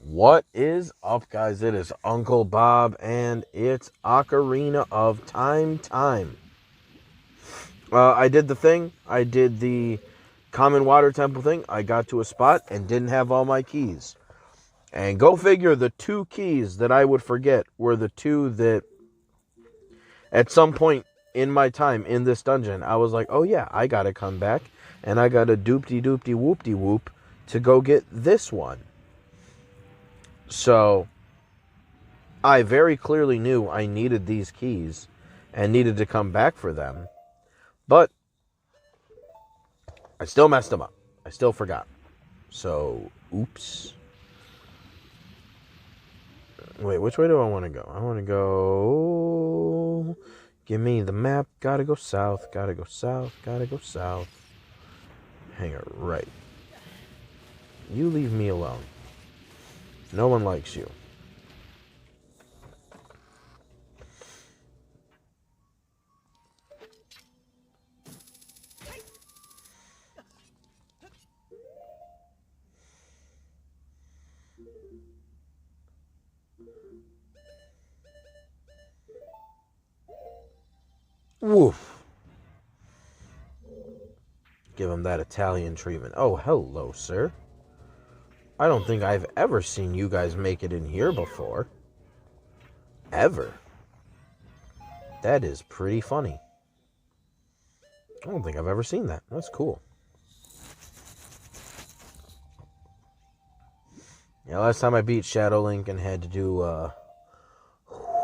What is up, guys? It is Uncle Bob, and it's Ocarina of Time. I did the thing. I did the Common Water Temple thing. I got to a spot and didn't have all my keys. And go figure, the two keys that I would forget were the two that at some point in my time in this dungeon, I was like, oh yeah, I gotta come back, and I got a doopty-doopty-whoopty-whoop to go get this one. So I very clearly knew I needed these keys and needed to come back for them. But I still messed them up. I still forgot. So, oops. Wait, which way do I want to go? I want to go... Give me the map. Gotta go south. Gotta go south. Gotta go south. Hang it right. You leave me alone. No one likes you. Woof. Give him that Italian treatment. Oh, hello, sir. I don't think I've ever seen you guys make it in here before. Ever. That is pretty funny. I don't think I've ever seen that. That's cool. Yeah, last time I beat Shadow Link and had to do a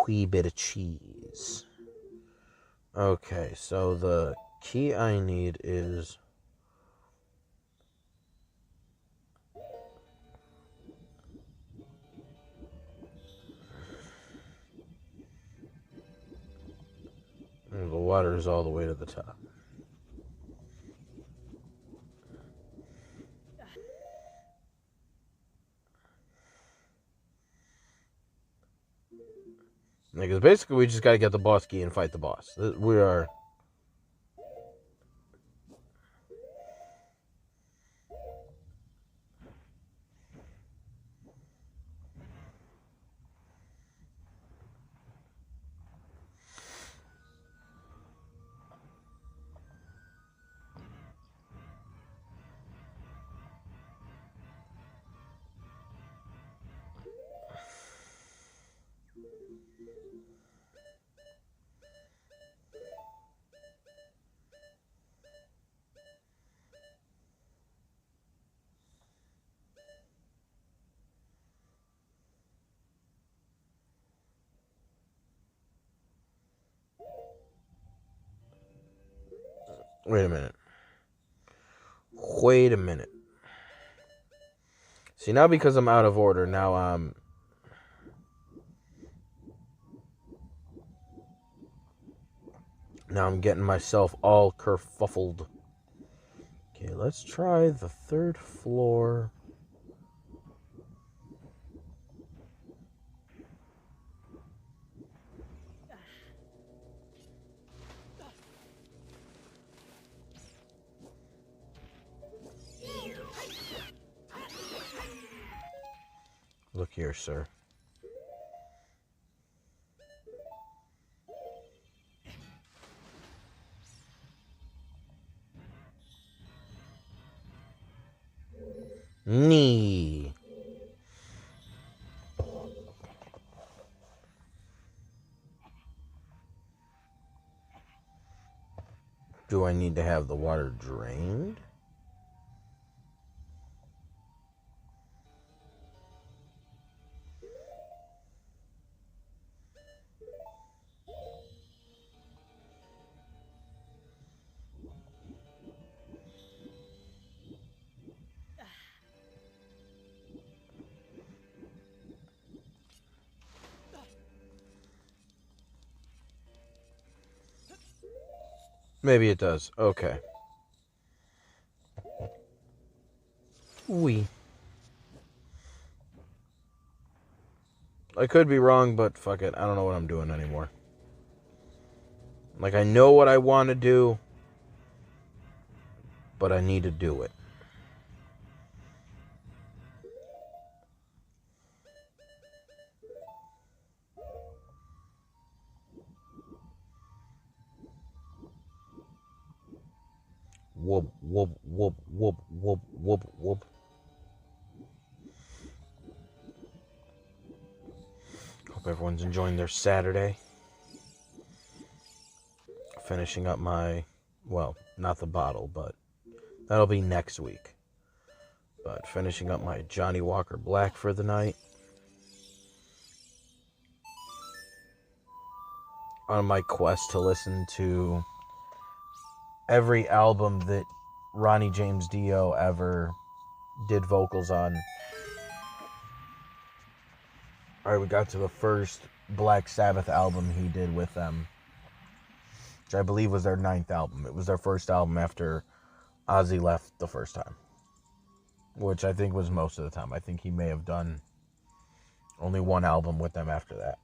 wee bit of cheese. Okay, so the key I need is... The water is all the way to the top. Because basically we just got to get the boss key and fight the boss. We are... Wait a minute. Wait a minute. See, now because I'm out of order, now I'm getting myself all kerfuffled. Okay, let's try the third floor. Look here, sir. Knee. Do I need to have the water drained? Maybe it does. Okay. Wee. I could be wrong, but fuck it. I don't know what I'm doing anymore. Like, I know what I want to do, but I need to do it. whoop, whoop, whoop, whoop, whoop, whoop, whoop. Hope everyone's enjoying their Saturday. Finishing up my, well, not the bottle, but that'll be next week. But finishing up my Johnny Walker Black for the night. On my quest to listen to every album that Ronnie James Dio ever did vocals on. Alright, we got to the first Black Sabbath album he did with them, which I believe was their 9th album. It was their first album after Ozzy left the first time, which I think was most of the time. I think he may have done only one album with them after that.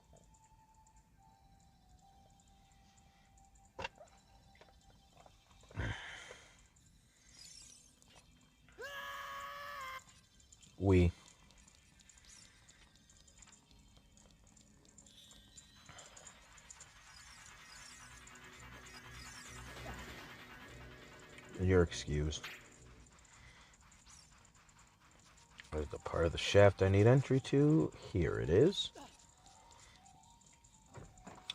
You're excused. There's the part of the shaft I need entry to. Here it is.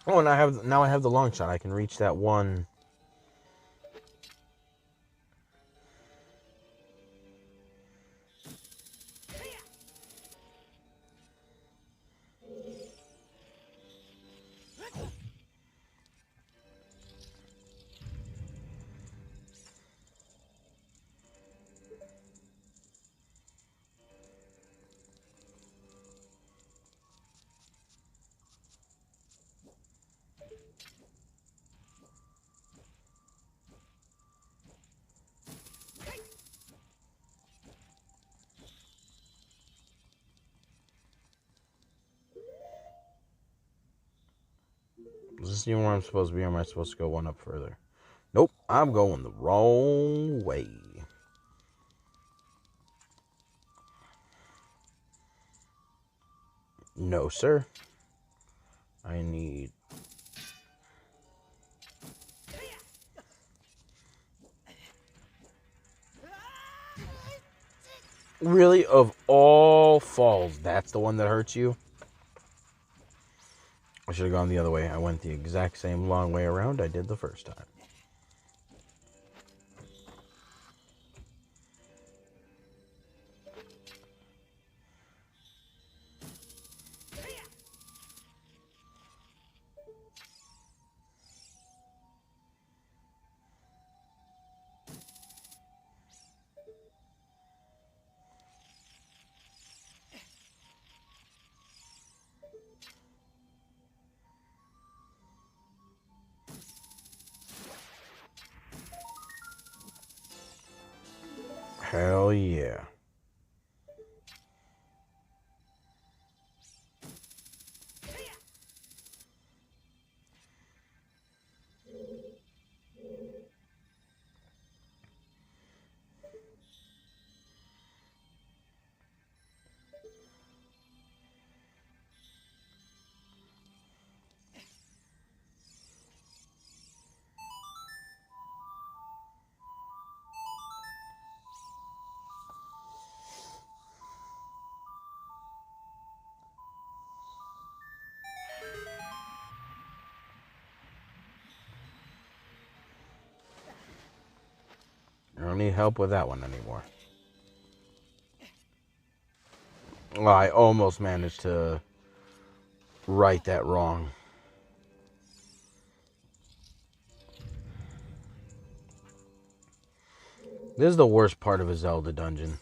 Oh, and now I have the long shot. I can reach that one. Is this even where I'm supposed to be, or am I supposed to go one up further? Nope, I'm going the wrong way. No, sir. I need... Really? Of all falls, that's the one that hurts you? I should have gone the other way. I went the exact same long way around I did the first time. Hell yeah. I don't need help with that one anymore. Well, I almost managed to right that wrong. This is the worst part of a Zelda dungeon.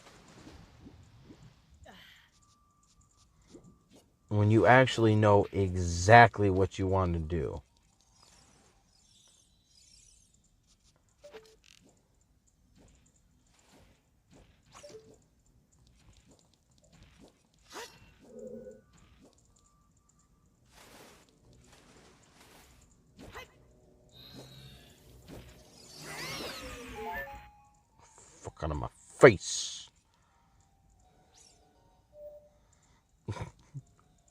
When you actually know exactly what you want to do. Fuck out of my face.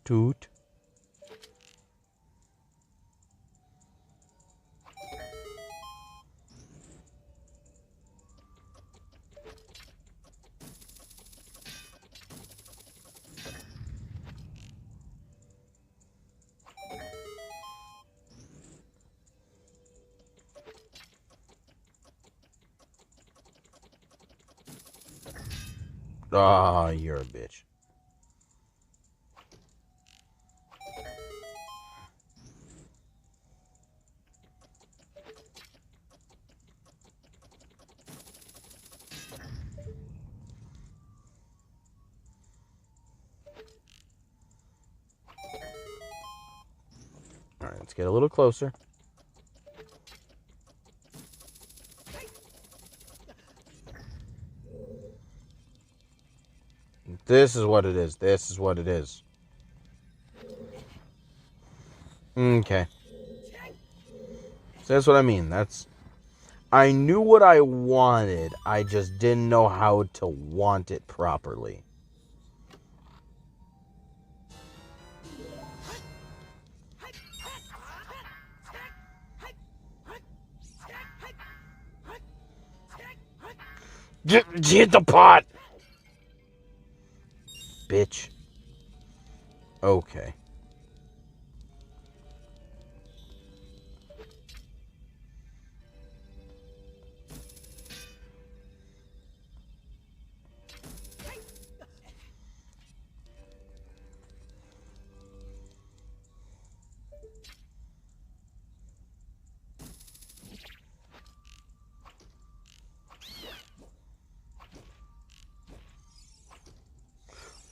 Toot. Ah, you're a bitch. All right, let's get a little closer. This is what it is. This is what it is. Okay. So that's what I mean. I knew what I wanted. I just didn't know how to want it properly. Hit the pot! Bitch. Okay.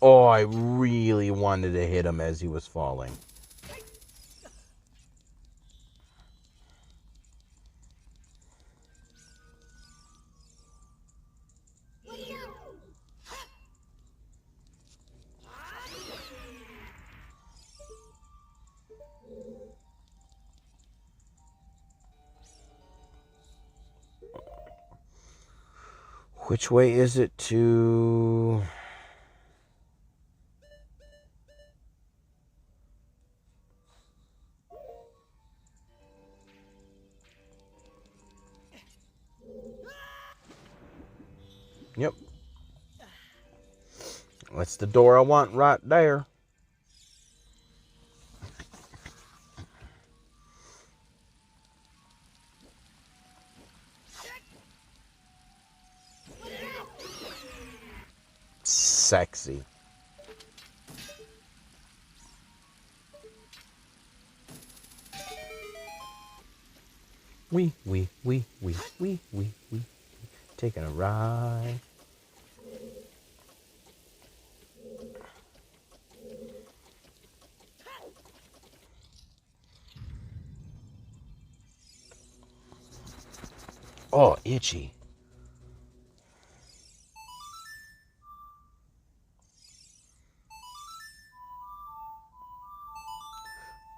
Oh, I really wanted to hit him as he was falling. Which way is it to... Yep. That's the door I want right there. Sexy. We. Taking a ride. Oh, itchy.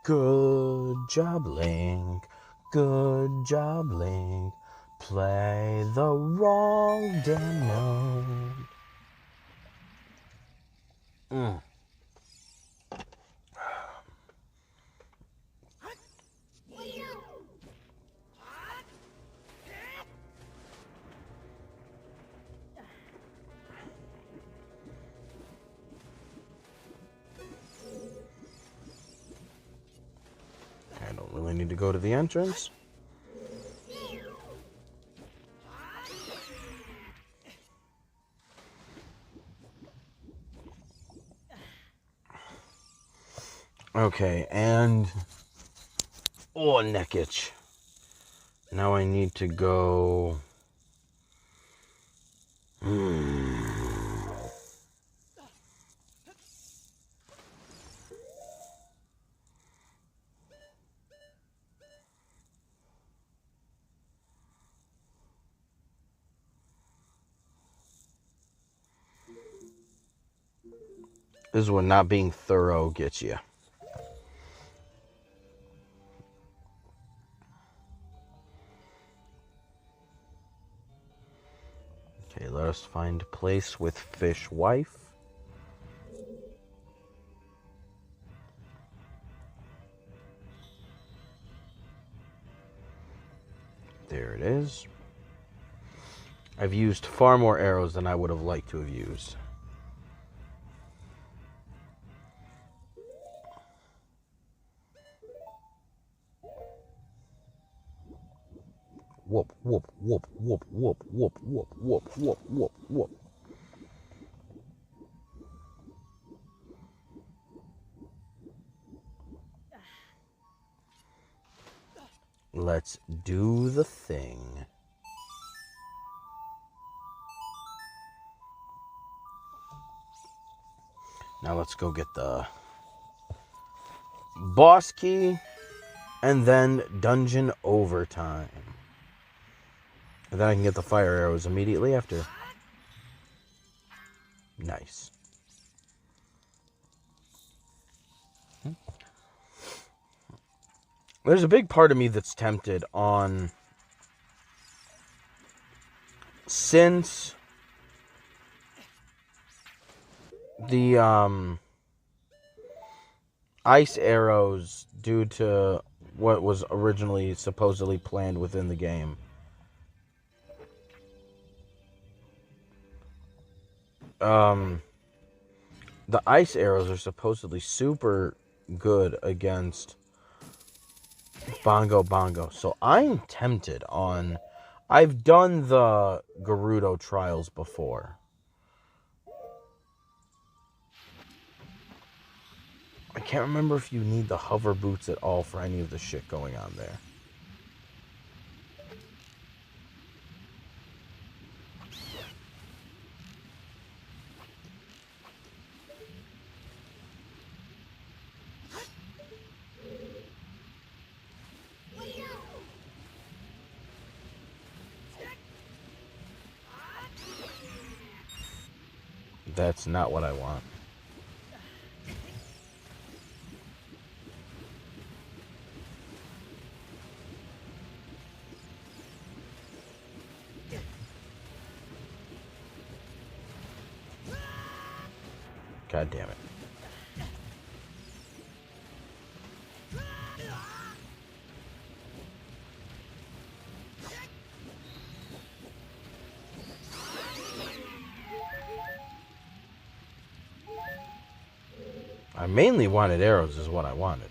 Good job, Link. Good job, Link. Play the wrong damn note. I don't really need to go to the entrance. Okay, and... Oh, neck itch. Now I need to go... This is what not being thorough gets you. Okay, let us find a place with fish wife. There it is. I've used far more arrows than I would have liked to have used. Whoop, whoop, whoop, whoop, whoop, whoop, whoop, whoop, whoop, whoop, whoop. Let's do the thing. Now let's go get the boss key and then dungeon overtime. And then I can get the fire arrows immediately after. Nice. There's a big part of me that's tempted on, since the ice arrows, due to what was originally supposedly planned within the game, the ice arrows are supposedly super good against Bongo. So I'm tempted on... I've done the Gerudo trials before. I can't remember if you need the hover boots at all for any of the shit going on there. That's not what I want. God damn it. I mainly wanted arrows is what I wanted.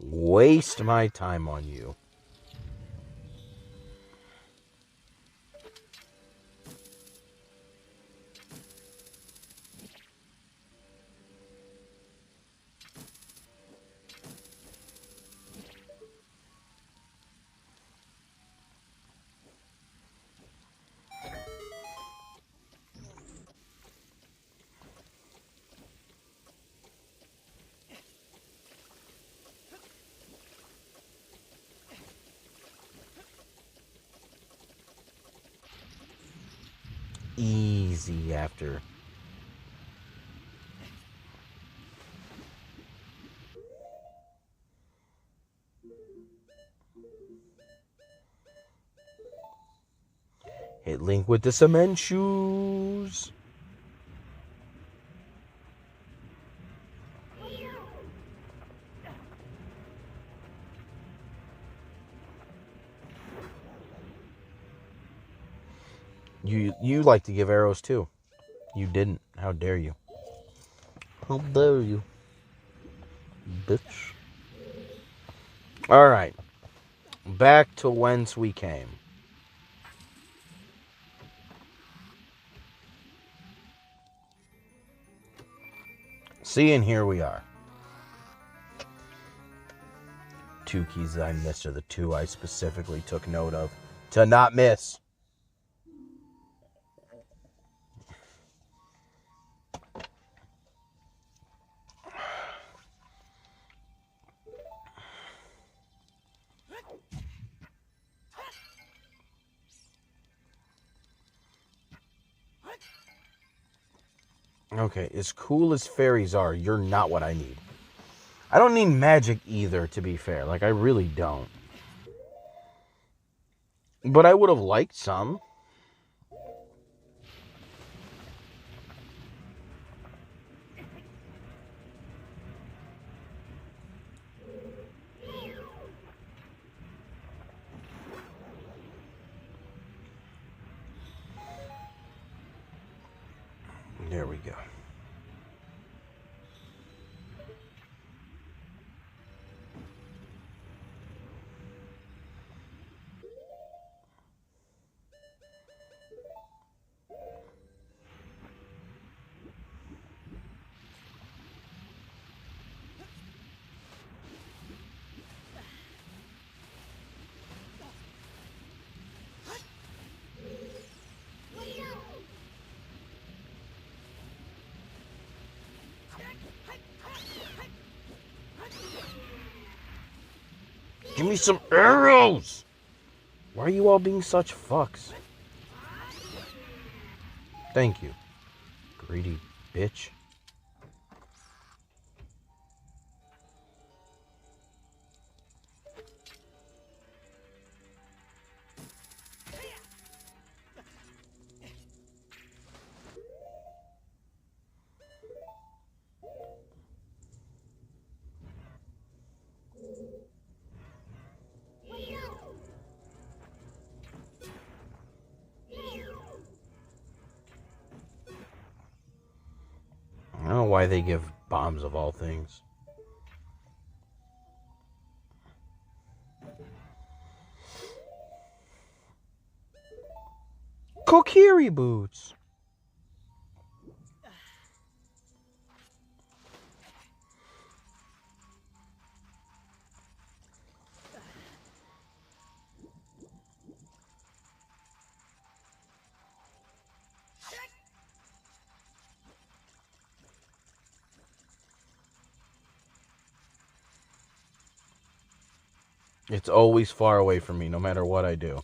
Waste my time on you. Easy after. Hit Link with the cement shoes. You like to give arrows too. You didn't. How dare you? How dare you, bitch. Alright. Back to whence we came. See, and here we are. Two keys that I missed are the two I specifically took note of to not miss. Okay, as cool as fairies are, you're not what I need. I don't need magic either, to be fair. Like, I really don't. But I would have liked some. There we go. Give me some arrows! Why are you all being such fucks? Thank you, greedy bitch. I don't know why they give bombs of all things. Kokiri boots. It's always far away from me, no matter what I do.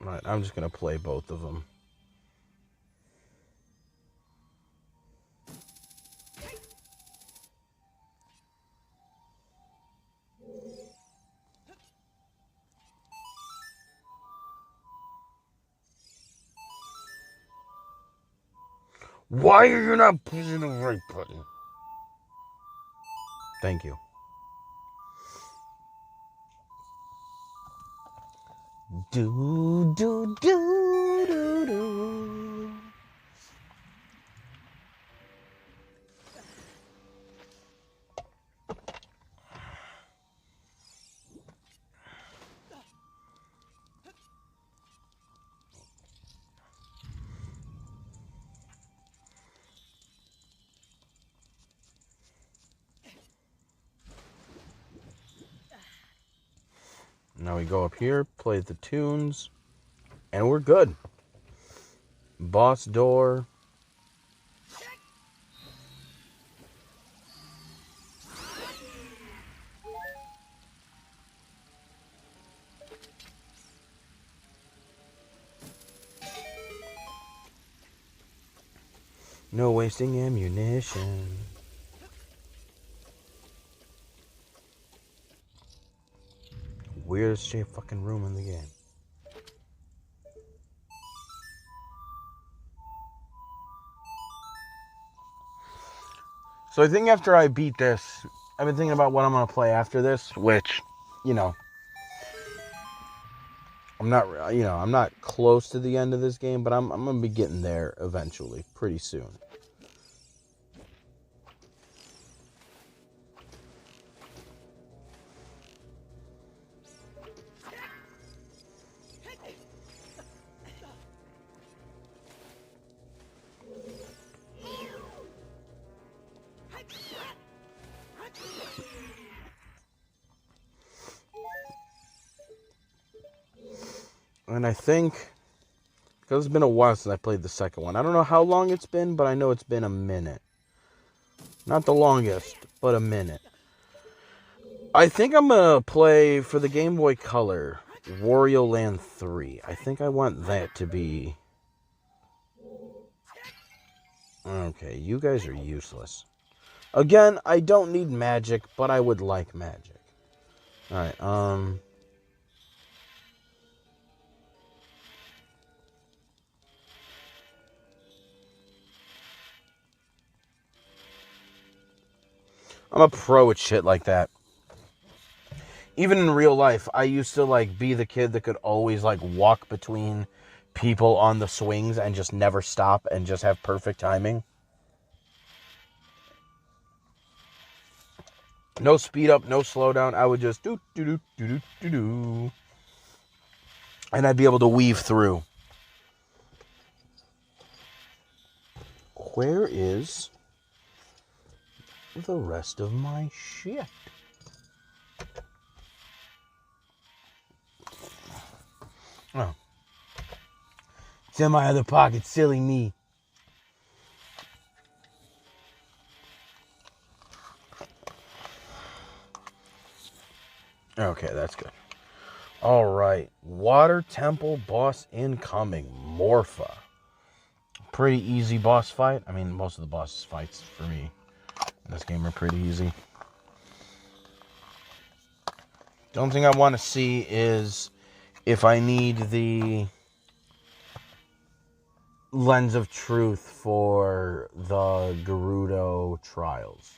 Alright, I'm just going to play both of them. Why are you not pushing the right button? Thank you. Do, do, do, do, do. Now we go up here, play the tunes, and we're good. Boss door. No wasting ammunition. Weirdest shaped fucking room in the game. So I think after I beat this, I've been thinking about what I'm going to play after this, which, you know, I'm not close to the end of this game, but I'm going to be getting there eventually, pretty soon. And I think, because it's been a while since I played the second one, I don't know how long it's been, but I know it's been a minute. Not the longest, but a minute. I think I'm going to play for the Game Boy Color. Wario Land 3. I think I want that to be... Okay, you guys are useless. Again, I don't need magic, but I would like magic. Alright, I'm a pro at shit like that. Even in real life, I used to, like, be the kid that could always, like, walk between people on the swings and just never stop and just have perfect timing. No speed up, no slow down. I would just do. And I'd be able to weave through. Where is the rest of my shit? Oh. It's in my other pocket, silly me. Okay, that's good. Alright. Water Temple boss incoming. Morpha. Pretty easy boss fight. I mean, most of the boss fights for me in this game are pretty easy. The only thing I want to see is if I need the Lens of Truth for the Gerudo Trials.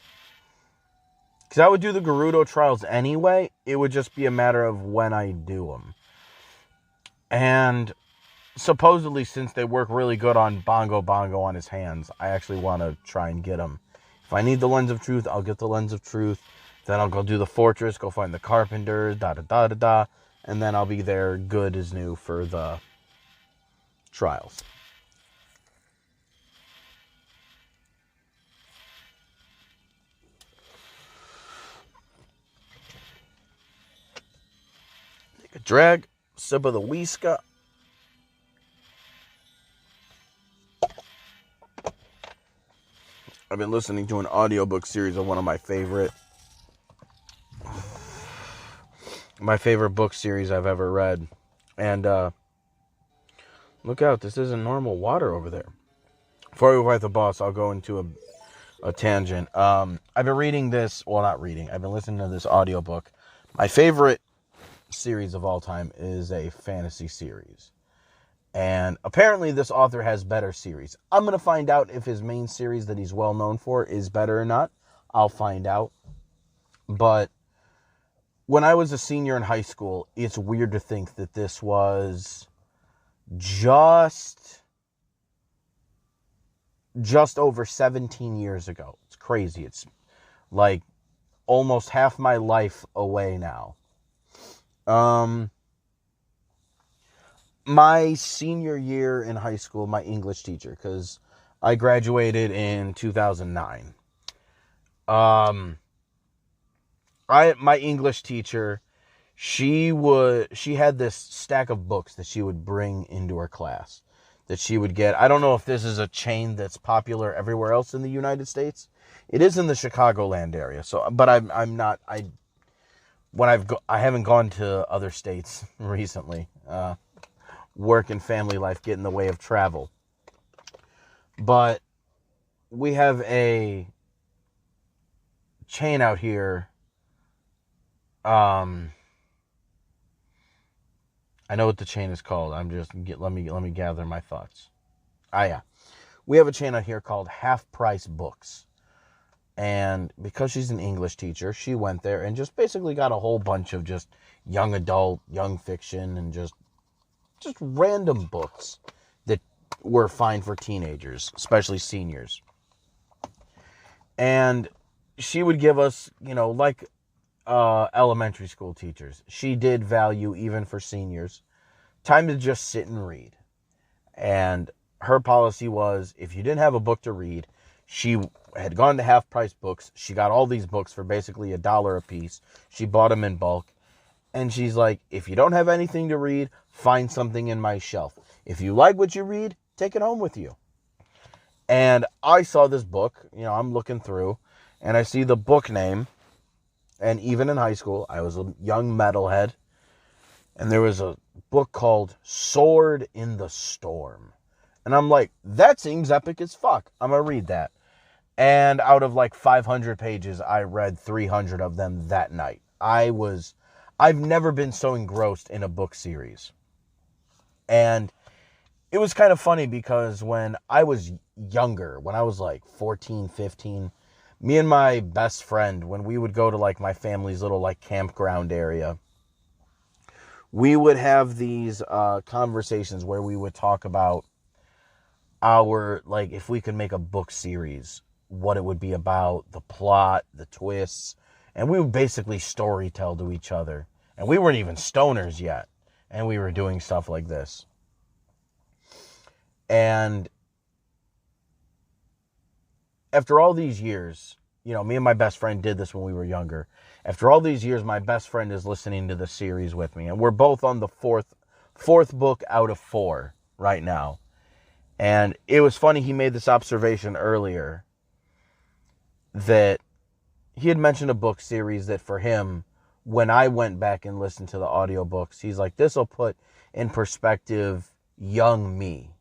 Because I would do the Gerudo Trials anyway. It would just be a matter of when I do them. And supposedly, since they work really good on Bongo on his hands, I actually want to try and get them. If I need the Lens of Truth, I'll get the Lens of Truth. Then I'll go do the Fortress, go find the Carpenters, and then I'll be there good as new for the Trials. Take a drag, sip of the Whiska. I've been listening to an audiobook series of one of my favorite book series I've ever read. And look out, this isn't normal water over there. Before we fight the boss, I'll go into a tangent. I've been reading this, well, not reading, I've been listening to this audiobook. My favorite series of all time is a fantasy series. And apparently this author has better series. I'm going to find out if his main series that he's well known for is better or not. I'll find out. But when I was a senior in high school, it's weird to think that this was just over 17 years ago. It's crazy. It's like almost half my life away now. My senior year in high school, my English teacher, because I graduated in 2009. My English teacher, she had this stack of books that she would bring into her class that she would get. I don't know if this is a chain that's popular everywhere else in the United States. It is in the Chicagoland area. So, but I haven't gone to other states recently. Work and family life get in the way of travel. But we have a chain out here. I know what the chain is called. Let me gather my thoughts. Yeah. We have a chain out here called Half Price Books. And because she's an English teacher, she went there and just basically got a whole bunch of just young adult, young fiction, and just random books that were fine for teenagers, especially seniors. And she would give us, like elementary school teachers. She did value, even for seniors, time to just sit and read. And her policy was, if you didn't have a book to read, she had gone to Half Price Books. She got all these books for basically $1 a piece. She bought them in bulk. And she's like, if you don't have anything to read, find something in my shelf. If you like what you read, take it home with you. And I saw this book, I'm looking through, and I see the book name. And even in high school, I was a young metalhead. And there was a book called Sword in the Storm. And I'm like, that seems epic as fuck. I'm going to read that. And out of like 500 pages, I read 300 of them that night. I've never been so engrossed in a book series. And it was kind of funny because when I was younger, when I was like 14, 15, me and my best friend, when we would go to like my family's little like campground area, we would have these conversations where we would talk about our, like, if we could make a book series, what it would be about, the plot, the twists, and we would basically story tell to each other. And we weren't even stoners yet, and we were doing stuff like this. And after all these years, you know, me and my best friend did this when we were younger. After all these years, my best friend is listening to the series with me, and we're both on the fourth book out of 4 right now. And it was funny, he made this observation earlier that he had mentioned a book series that for him, when I went back and listened to the audiobooks, he's like, this will put in perspective young me.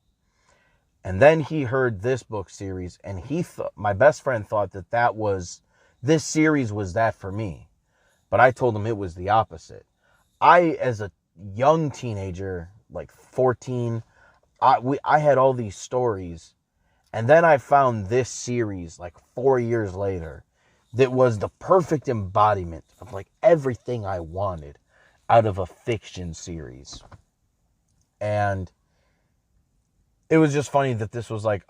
And then he heard this book series, and my best friend thought this series was that for me. But I told him it was the opposite. As a young teenager, like 14, I had all these stories, and then I found this series like 4 years later that was the perfect embodiment of like everything I wanted out of a fiction series. And it was just funny that this was like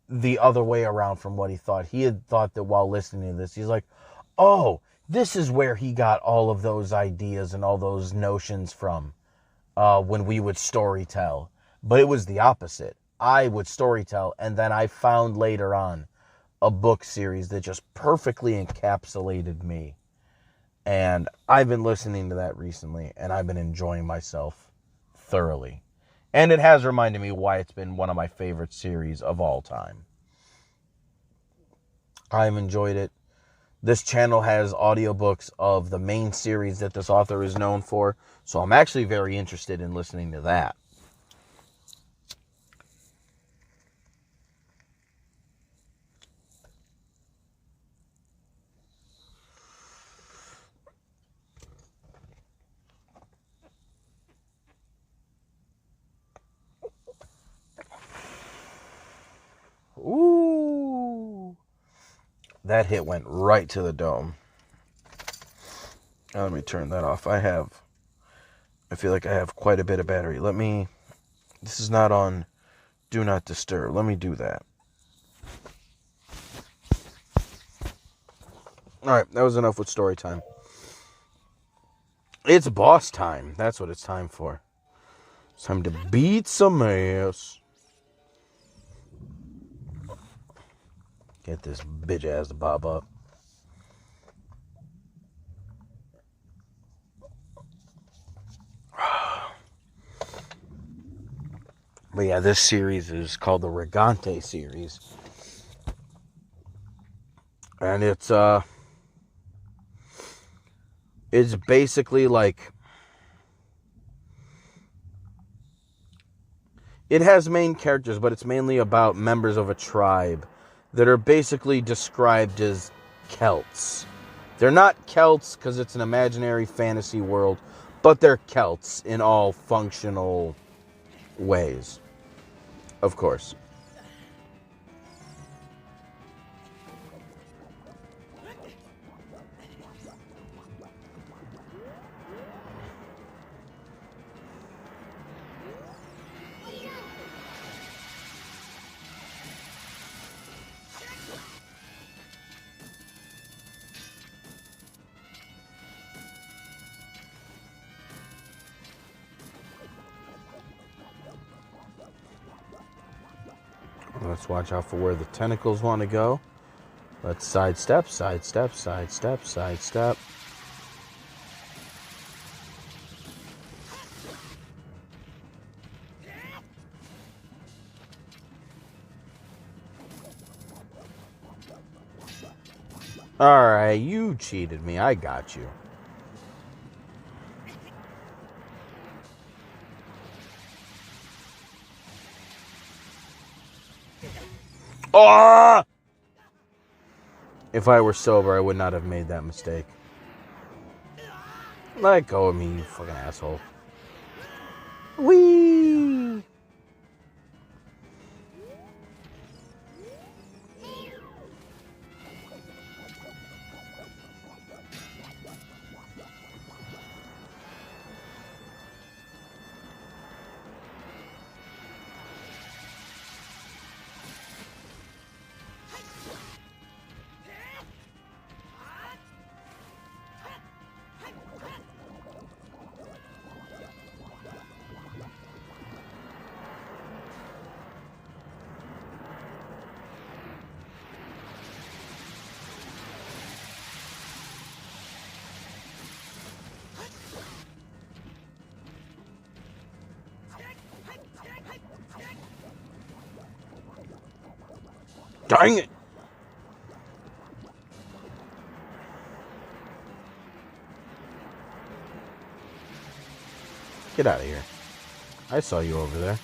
the other way around from what he thought. He had thought that while listening to this, he's like, oh, this is where he got all of those ideas and all those notions from when we would storytell. But it was the opposite. I would storytell, and then I found later on a book series that just perfectly encapsulated me. And I've been listening to that recently, and I've been enjoying myself thoroughly. And it has reminded me why it's been one of my favorite series of all time. I've enjoyed it. This channel has audiobooks of the main series that this author is known for, so I'm actually very interested in listening to that. Ooh. That hit went right to the dome. Now let me turn that off. I feel like I have quite a bit of battery. This is not on Do Not Disturb. Let me do that. Alright, that was enough with story time. It's boss time. That's what it's time for. It's time to beat some ass. Get this bitch ass to bob up. But yeah, this series is called the Regante series. And it's basically like, it has main characters, but it's mainly about members of a tribe that are basically described as Celts. They're not Celts because it's an imaginary fantasy world, but they're Celts in all functional ways, of course. Let's watch out for where the tentacles want to go. Let's sidestep, sidestep, sidestep, sidestep. Alright, you cheated me. I got you. Oh! If I were sober, I would not have made that mistake. Let go of me, you fucking asshole. Whee! Dang it! Get out of here. I saw you over there.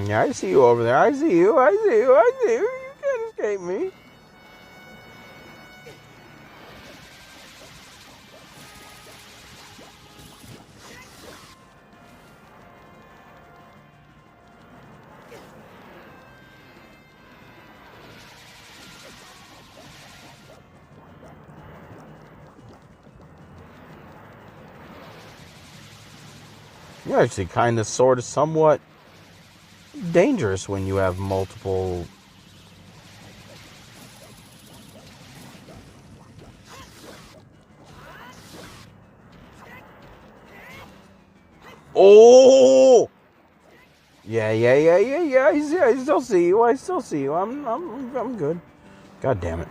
Yeah, I see you over there. I see you. I see you. I see you. You can't escape me. You're actually kind of, sort of, somewhat dangerous when you have multiple. Oh! Yeah. I still see you. I still see you. I'm good. God damn it.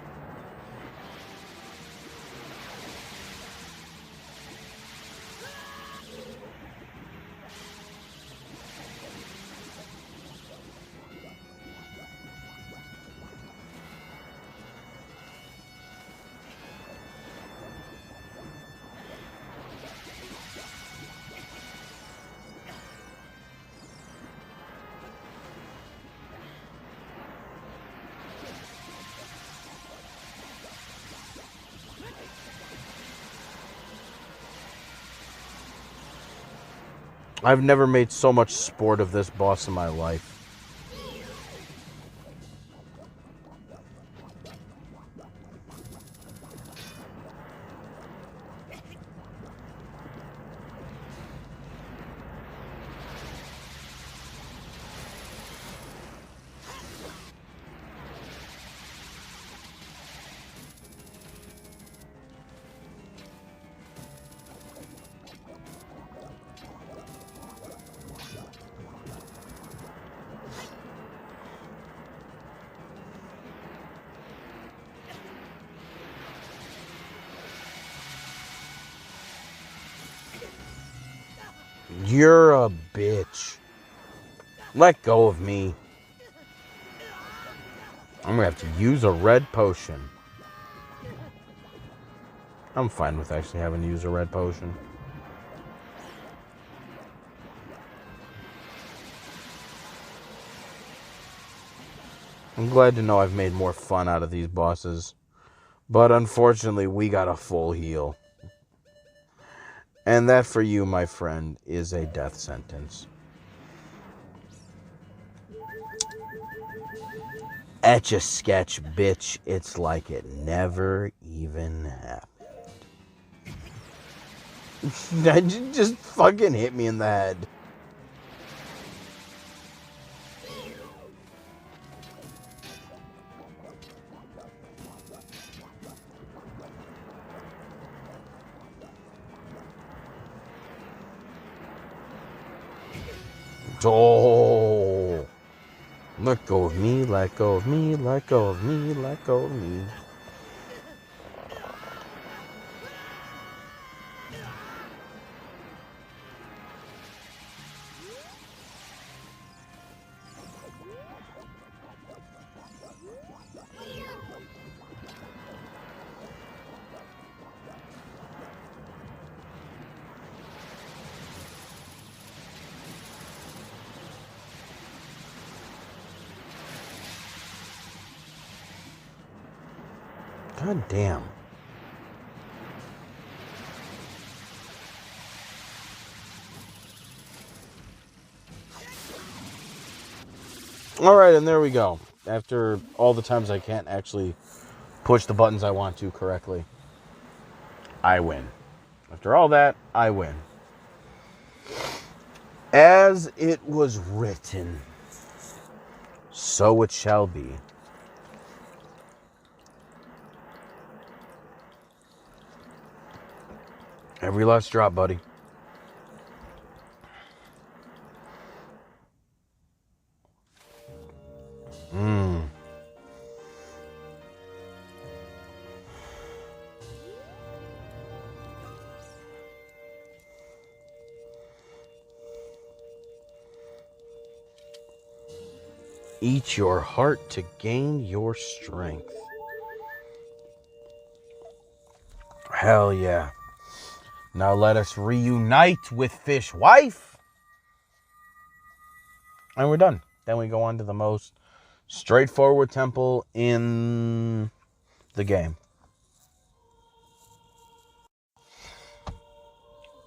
I've never made so much sport of this boss in my life. You're a bitch. Let go of me. I'm gonna have to use a red potion. I'm fine with actually having to use a red potion. I'm glad to know I've made more fun out of these bosses. But unfortunately, we got a full heal. And that for you, my friend, is a death sentence. Etch-a-sketch, bitch. It's like it never even happened. That just fucking hit me in the head. Oh, let go of me, let go of me, let go of me, let go of me. God damn. Alright, and there we go. After all the times I can't actually push the buttons I want to correctly, I win. After all that, I win. As it was written, so it shall be. Every last drop, buddy. Eat your heart to gain your strength. Hell yeah. Now let us reunite with Fish Wife. And we're done. Then we go on to the most straightforward temple in the game.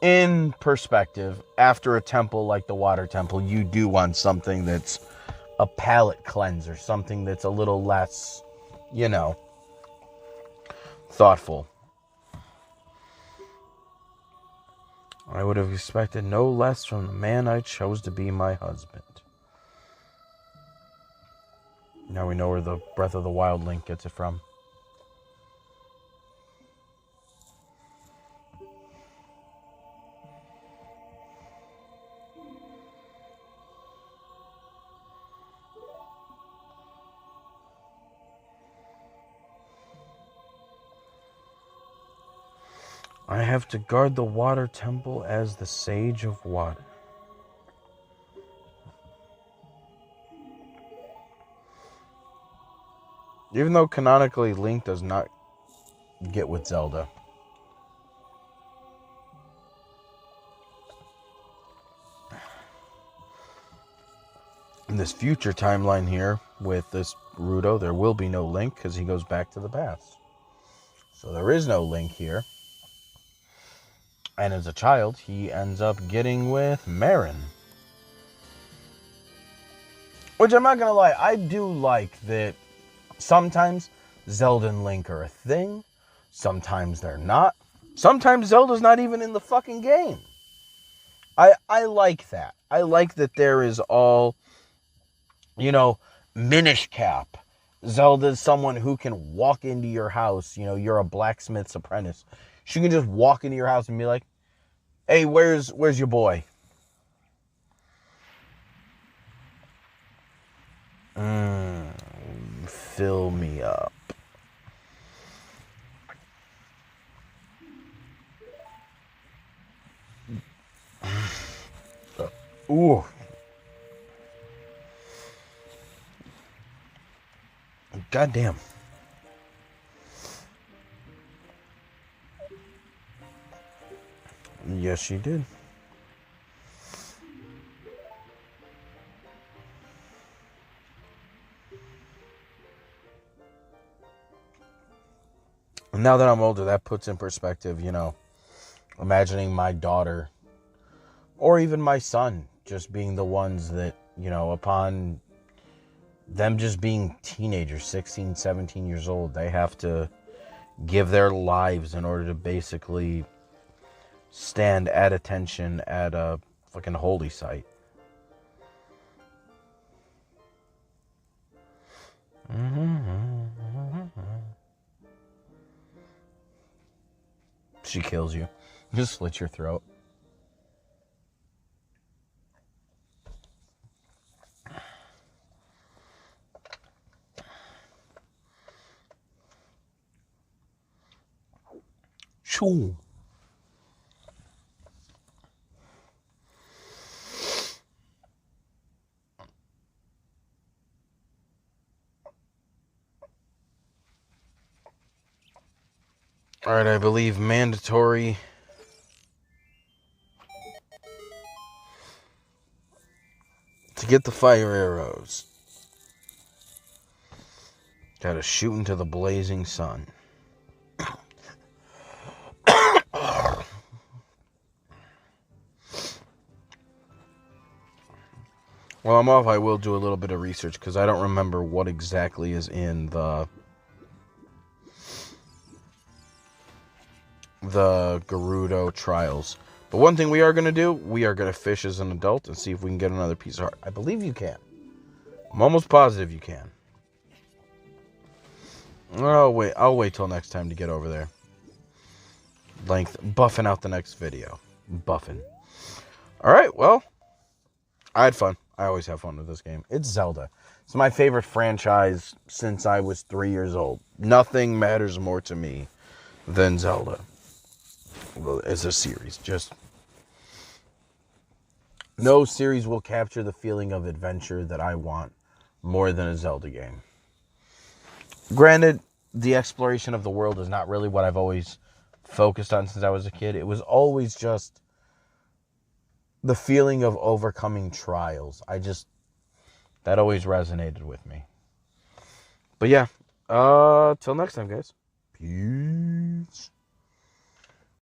In perspective, after a temple like the water temple, you do want something that's a palate cleanser, something that's a little less, thoughtful. I would have expected no less from the man I chose to be my husband. Now we know where the Breath of the Wild link gets it from. I have to guard the water temple as the Sage of Water. Even though canonically Link does not get with Zelda. In this future timeline here with this Ruto, there will be no Link because he goes back to the past. So there is no Link here. And as a child, he ends up getting with Marin. Which I'm not going to lie, I do like that sometimes Zelda and Link are a thing. Sometimes they're not. Sometimes Zelda's not even in the fucking game. I like that. I like that there is all, Minish Cap. Zelda's someone who can walk into your house. You're a blacksmith's apprentice. She can just walk into your house and be like, hey, where's your boy? Fill me up. Ooh. Goddamn. Yes, she did. Now that I'm older, that puts in perspective, imagining my daughter or even my son just being the ones that, upon them just being teenagers, 16, 17 years old, they have to give their lives in order to basically stand at attention at a fucking holy site. She kills you. Just slit your throat. Shoo. All right, I believe mandatory to get the fire arrows. Gotta shoot into the blazing sun. While I'm off, I will do a little bit of research because I don't remember what exactly is in the Gerudo trials. But one thing we are going to do, we are going to fish as an adult and see if we can get another piece of heart. I believe you can. I'm almost positive you can. Oh, wait. I'll wait till next time to get over there. Buffing out the next video. Buffing. Alright, well, I had fun. I always have fun with this game. It's Zelda. It's my favorite franchise since I was 3 years old. Nothing matters more to me than Zelda. Well, as a series. Just no series will capture the feeling of adventure that I want more than a Zelda game. Granted, the exploration of the world is not really what I've always focused on since I was a kid. It was always just the feeling of overcoming trials. That always resonated with me. But yeah, till next time, guys. Peace.